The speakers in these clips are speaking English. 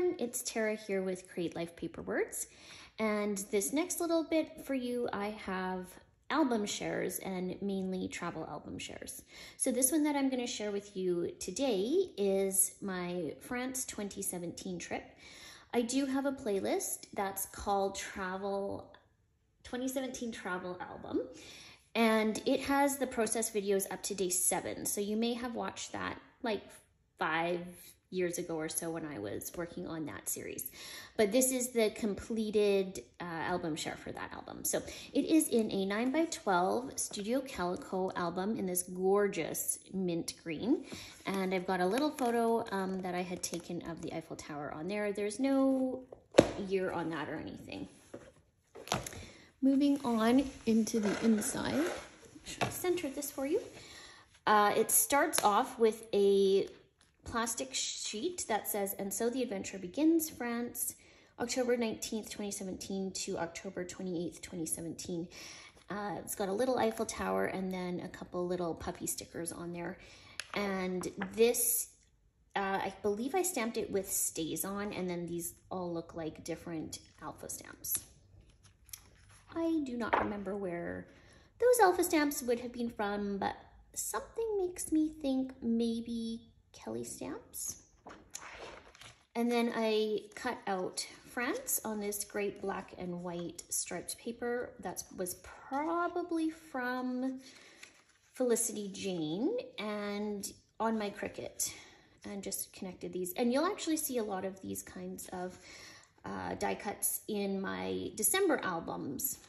everyone, it's Tara here with Create Life Paper Words, and this next little bit for you I have album shares and mainly travel album shares. So this one that I'm going to share with you today is my France 2017 trip. I do have a playlist that's called 2017 Travel Album, and it has the process videos up to day 7, so you may have watched that like 5 years ago or so when I was working on that series. But this is the completed album share for that album. So it is in a 9x12 Studio Calico album in this gorgeous mint green. And I've got a little photo that I had taken of the Eiffel Tower on there. There's no year on that or anything. Moving on into the inside, should I center this for you? It starts off with a plastic sheet that says, "And so the adventure begins, France, October 19th, 2017 to October 28th, 2017. It's got a little Eiffel Tower and then a couple little puppy stickers on there. And this, I believe I stamped it with stays on, and then these all look like different alpha stamps. I do not remember where those alpha stamps would have been from, but something makes me think maybe Kelly stamps. And then I cut out France on this great black and white striped paper. That was probably from Felicity Jane, and on my Cricut, and just connected these. And you'll actually see a lot of these kinds of die cuts in my December albums.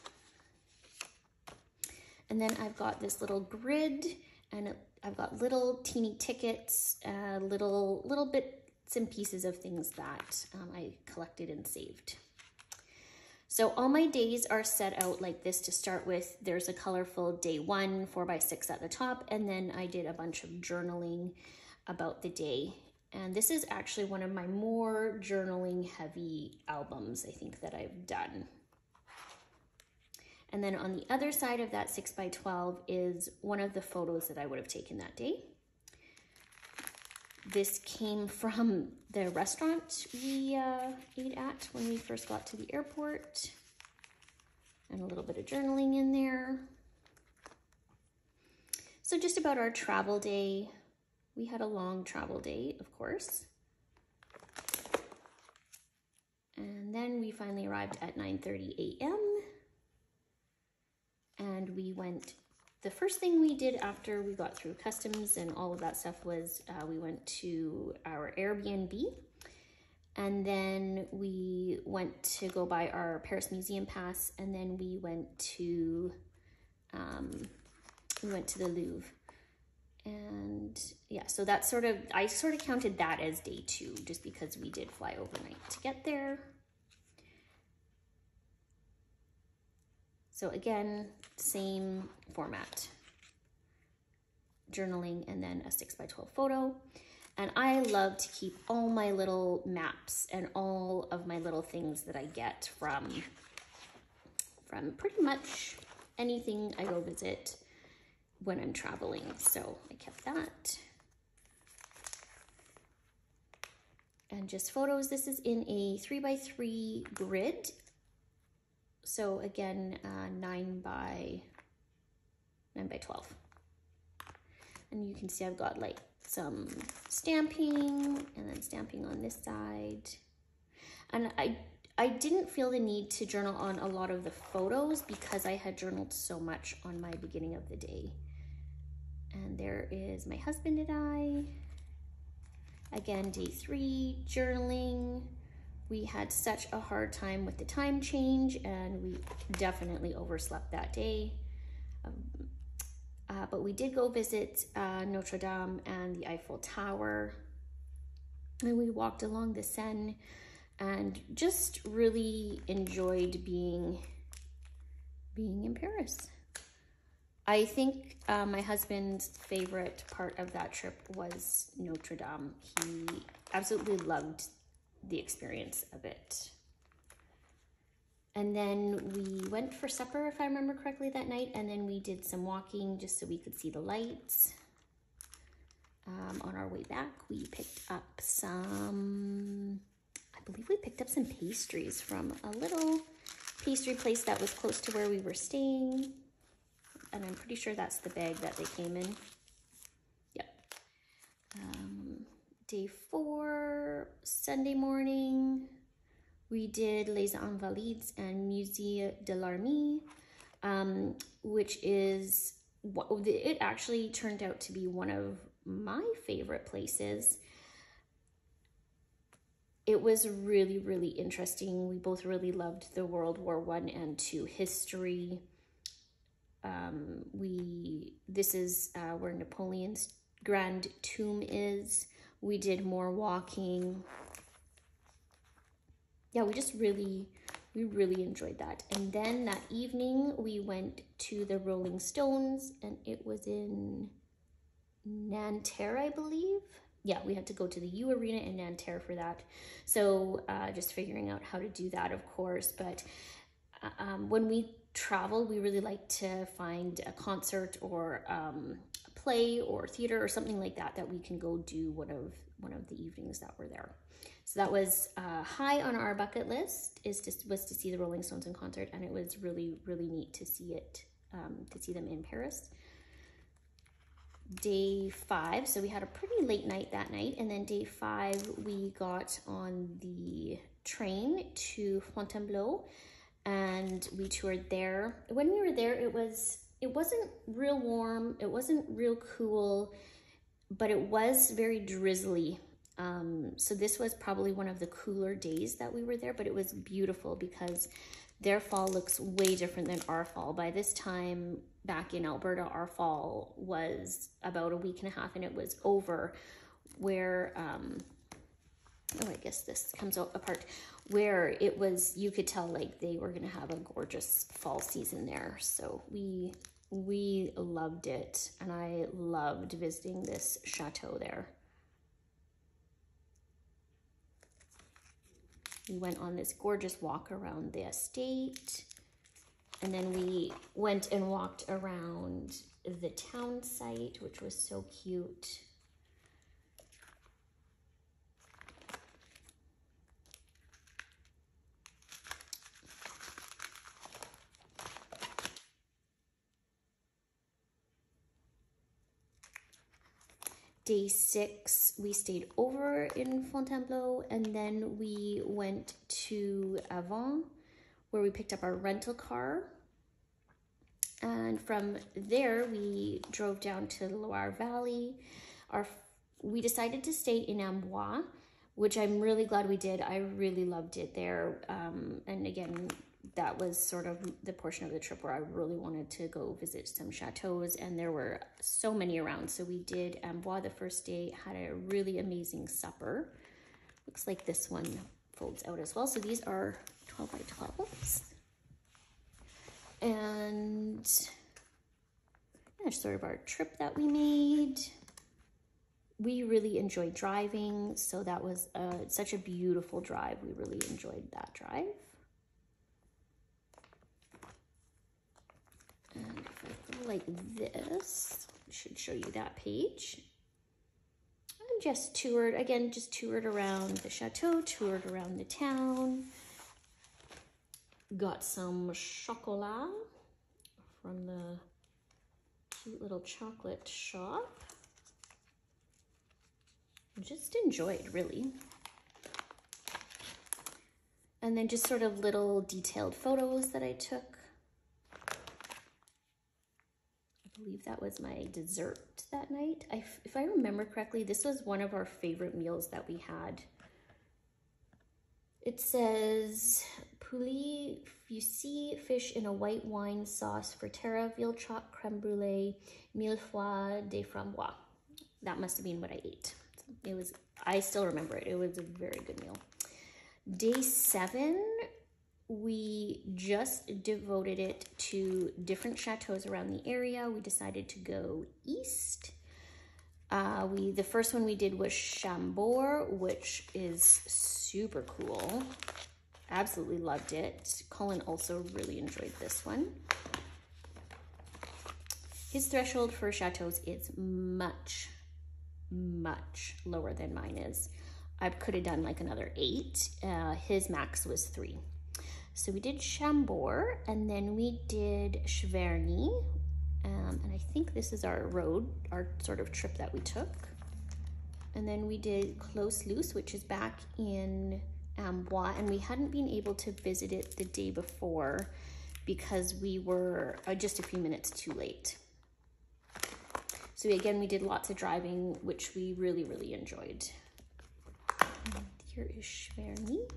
And then I've got this little grid, and I've got little teeny tickets, little bits and pieces of things that I collected and saved. So all my days are set out like this to start with. There's a colorful day 1, 4x6 at the top, and then I did a bunch of journaling about the day. And this is actually one of my more journaling heavy albums, I think, that I've done. And then on the other side of that 6x12 is one of the photos that I would have taken that day. This came from the restaurant we ate at when we first got to the airport. And a little bit of journaling in there. So just about our travel day. We had a long travel day, of course. And then we finally arrived at 9:30 a.m. And we went, the first thing we did after we got through customs and all of that stuff was we went to our Airbnb, and then we went to go buy our Paris Museum pass, and then we went to the Louvre. And yeah, so that's I sort of counted that as day 2, just because we did fly overnight to get there. So again, same format, journaling and then a 6x12 photo. And I love to keep all my little maps and all of my little things that I get from pretty much anything I go visit when I'm traveling. So I kept that. And just photos. This is in a 3x3 grid. So again, 9x12. And you can see I've got like some stamping and then stamping on this side. And I didn't feel the need to journal on a lot of the photos because I had journaled so much on my beginning of the day. And there is my husband and I. Again, day 3, journaling. We had such a hard time with the time change, and we definitely overslept that day. But we did go visit Notre Dame and the Eiffel Tower. And we walked along the Seine and just really enjoyed being in Paris. I think my husband's favorite part of that trip was Notre Dame. He absolutely loved the experience of it. And then we went for supper, if I remember correctly, that night, and then we did some walking just so we could see the lights. On our way back, we picked up some, I believe we picked up some pastries from a little pastry place that was close to where we were staying. And I'm pretty sure that's the bag that they came in. Yep. Day 4, Sunday morning, we did Les Invalides and Musée de l'Armée, which is, it actually turned out to be one of my favorite places. It was really, really interesting. We both really loved the World War I and II history. This is where Napoleon's Grand Tomb is. We did more walking. Yeah, we really enjoyed that. And then that evening we went to the Rolling Stones, and it was in Nanterre, I believe. Yeah, we had to go to the U Arena in Nanterre for that. So just figuring out how to do that, of course. But when we travel, we really like to find a concert or a play or theater or something like that we can go do one of the evenings that we're there. So that was high on our bucket list, was to see the Rolling Stones in concert, and it was really, really neat to see them in Paris. Day 5, so we had a pretty late night that night, and then day 5 we got on the train to Fontainebleau and we toured there. When we were there, it wasn't real warm, it wasn't real cool, but it was very drizzly. So this was probably one of the cooler days that we were there, but it was beautiful because their fall looks way different than our fall. By this time back in Alberta, our fall was about a week and a half and it was over, where, oh, I guess this comes out apart, where it was, you could tell like they were gonna have a gorgeous fall season there. So we loved it, and I loved visiting this chateau there. We went on this gorgeous walk around the estate, and then we went and walked around the town site, which was so cute. Day 6, we stayed over in Fontainebleau, and then we went to Avon, where we picked up our rental car. And from there, we drove down to the Loire Valley. We decided to stay in Amboise, which I'm really glad we did. I really loved it there. And again, that was sort of the portion of the trip where I really wanted to go visit some chateaus, and there were so many around. So we did Amboise the first day, had a really amazing supper. Looks like this one folds out as well. So these are 12 by 12s. And that's sort of our trip that we made. We really enjoyed driving, so that was such a beautiful drive. We really enjoyed that drive. And if I go like this, I should show you that page. And just toured around the chateau, toured around the town. Got some chocolat from the cute little chocolate shop. Just enjoyed, really. And then just sort of little detailed photos that I took. I believe that was my dessert that night. If I remember correctly, this was one of our favorite meals that we had. It says, poulet fusil, fish in a white wine sauce, frittata, veal chop, creme brulee, mille-feuille de framboise. That must have been what I ate. I still remember it. It was a very good meal. Day 7, we just devoted it to different chateaus around the area. We decided to go east. The first one we did was Chambord, which is super cool. Absolutely loved it. Colin also really enjoyed this one. His threshold for chateaus is much lower than mine is. I could have done like another 8. His max was 3. So we did Chambord, and then we did Cheverny, and I think this is our sort of trip that we took. And then we did Clos Luce, which is back in Amboise, and we hadn't been able to visit it the day before because we were just a few minutes too late. So again, we did lots of driving, which we really, really enjoyed. And here is Cheverny.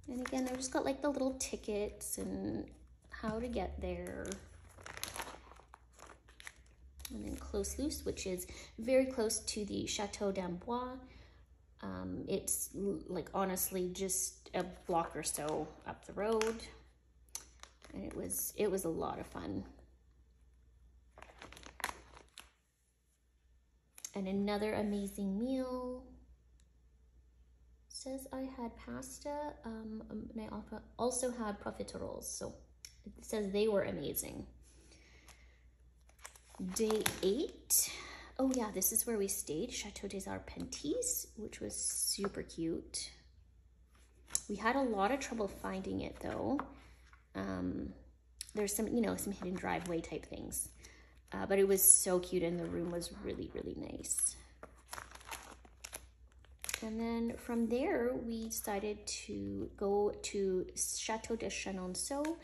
And again, I just got like the little tickets and how to get there. And then Clos Luce, which is very close to the Chateau d'Amboise. It's like honestly just a block or so up the road. And it was a lot of fun. And another amazing meal. Says I had pasta, and I also had profiteroles, so it says they were amazing. Day 8. Oh yeah, this is where we stayed, Chateau des Arpentis, which was super cute. We had a lot of trouble finding it though. There's some, some hidden driveway type things, but it was so cute and the room was really, really nice. And then from there, we decided to go to Chateau de Chenonceau,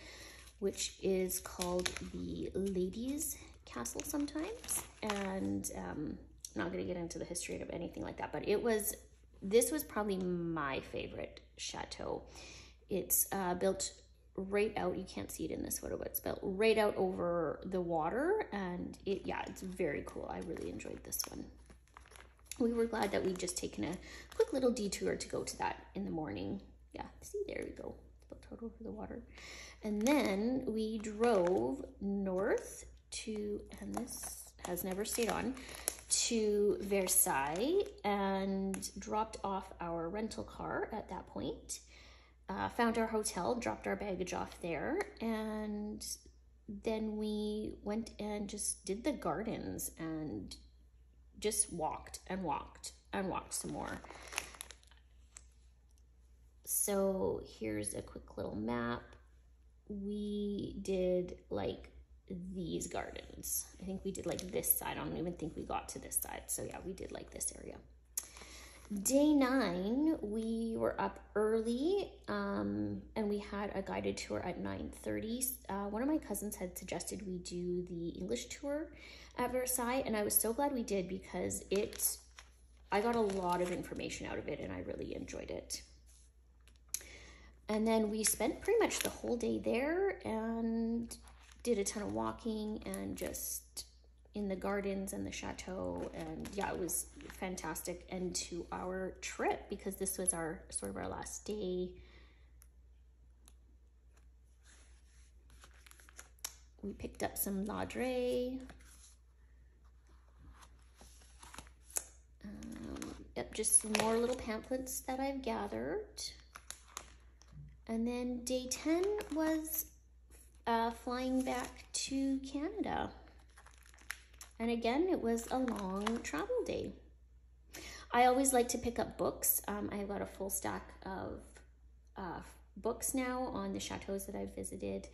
which is called the Ladies' Castle sometimes. And I'm not going to get into the history of anything like that, but this was probably my favorite chateau. It's built right out, you can't see it in this photo, but it's built right out over the water, and it's very cool. I really enjoyed this one. We were glad that we'd just taken a quick little detour to go to that in the morning. Yeah, see, there we go. It's built out over the water. And then we drove north to, and this has never stayed on, to Versailles and dropped off our rental car at that point. Found our hotel, dropped our baggage off there, and then we went and just did the gardens and just walked and walked and walked some more. So here's a quick little map. We did like these gardens. I think we did like this side. I don't even think we got to this side. So yeah, we did like this area. Day 9, we were up early and we had a guided tour at 9:30. One of my cousins had suggested we do the English tour at Versailles, and I was so glad we did because I got a lot of information out of it and I really enjoyed it. And then we spent pretty much the whole day there and did a ton of walking and just in the gardens and the chateau, and yeah, it was fantastic end to our trip because this was our sort of our last day. We picked up some Ladre. Yep, just some more little pamphlets that I've gathered. And then day 10 was flying back to Canada. And again, it was a long travel day. I always like to pick up books. I've got a full stack of books now on the chateaus that I've visited.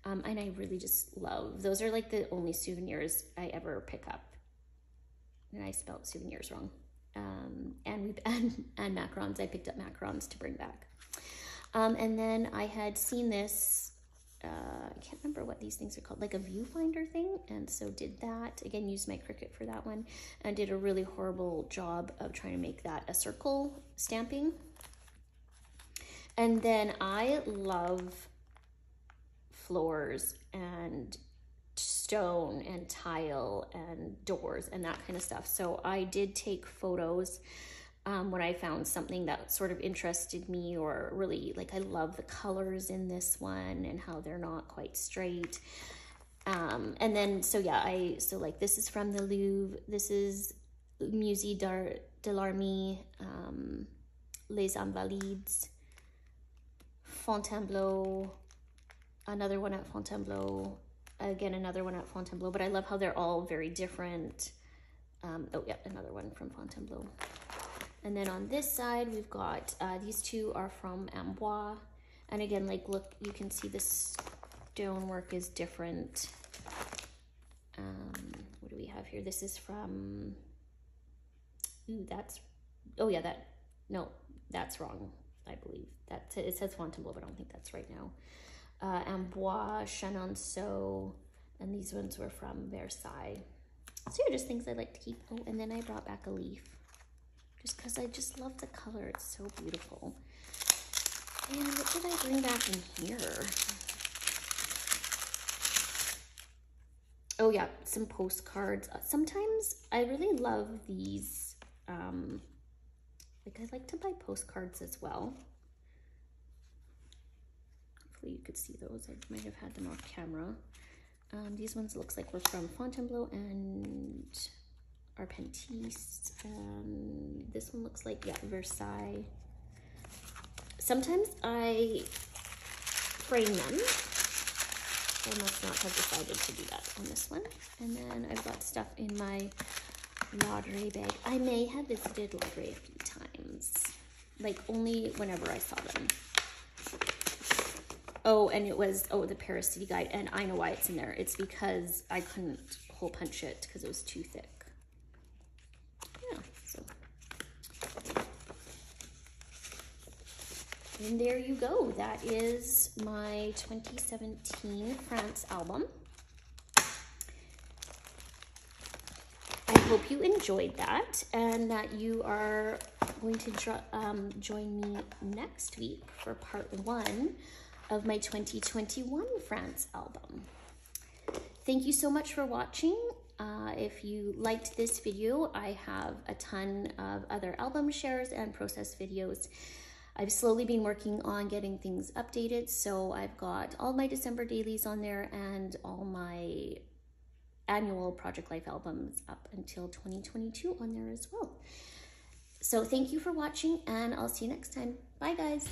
And I really just love, those are like the only souvenirs I ever pick up. And I spelled souvenirs wrong. And macarons, I picked up macarons to bring back. And then I had seen this, I can't remember what these things are called, like a viewfinder thing, and so did that. Again, used my Cricut for that one and did a really horrible job of trying to make that a circle stamping. And then I love floors and stone and tile and doors and that kind of stuff, so I did take photos when I found something that sort of interested me, or really, like, I love the colors in this one and how they're not quite straight. And then, so yeah, so like this is from the Louvre, this is Musée d'Art de l'Armée, Les Invalides, Fontainebleau, another one at Fontainebleau, again, another one at Fontainebleau, but I love how they're all very different. Oh yeah, another one from Fontainebleau. And then on this side, we've got, these two are from Amboise. And again, like, look, you can see the stonework is different. What do we have here? This is from, ooh, oh yeah, that's wrong, I believe. It says Fontainebleau, but I don't think that's right now. Amboise, Chenonceau, and these ones were from Versailles. So yeah, just things I like to keep. Oh, and then I brought back a leaf, just because I just love the color. It's so beautiful. And what did I bring back in here? Oh yeah, some postcards. Sometimes I really love these. Like, I like to buy postcards as well. Hopefully you could see those. I might have had them off camera. These ones looks like were from Fontainebleau and Arpentis. This one looks like, yeah, Versailles. Sometimes I frame them. I must not have decided to do that on this one. And then I've got stuff in my Laudray bag. I may have visited Laudray a few times, like only whenever I saw them. Oh, and it was, oh, the Paris City Guide, and I know why it's in there. It's because I couldn't hole punch it because it was too thick. Yeah, so. And there you go. That is my 2017 France album. I hope you enjoyed that and that you are going to join me next week for part 1 of my 2021 France album. Thank you so much for watching. If you liked this video, I have a ton of other album shares and process videos. I've slowly been working on getting things updated, so I've got all my December dailies on there and all my annual Project Life albums up until 2022 on there as well. So thank you for watching, and I'll see you next time. Bye, guys.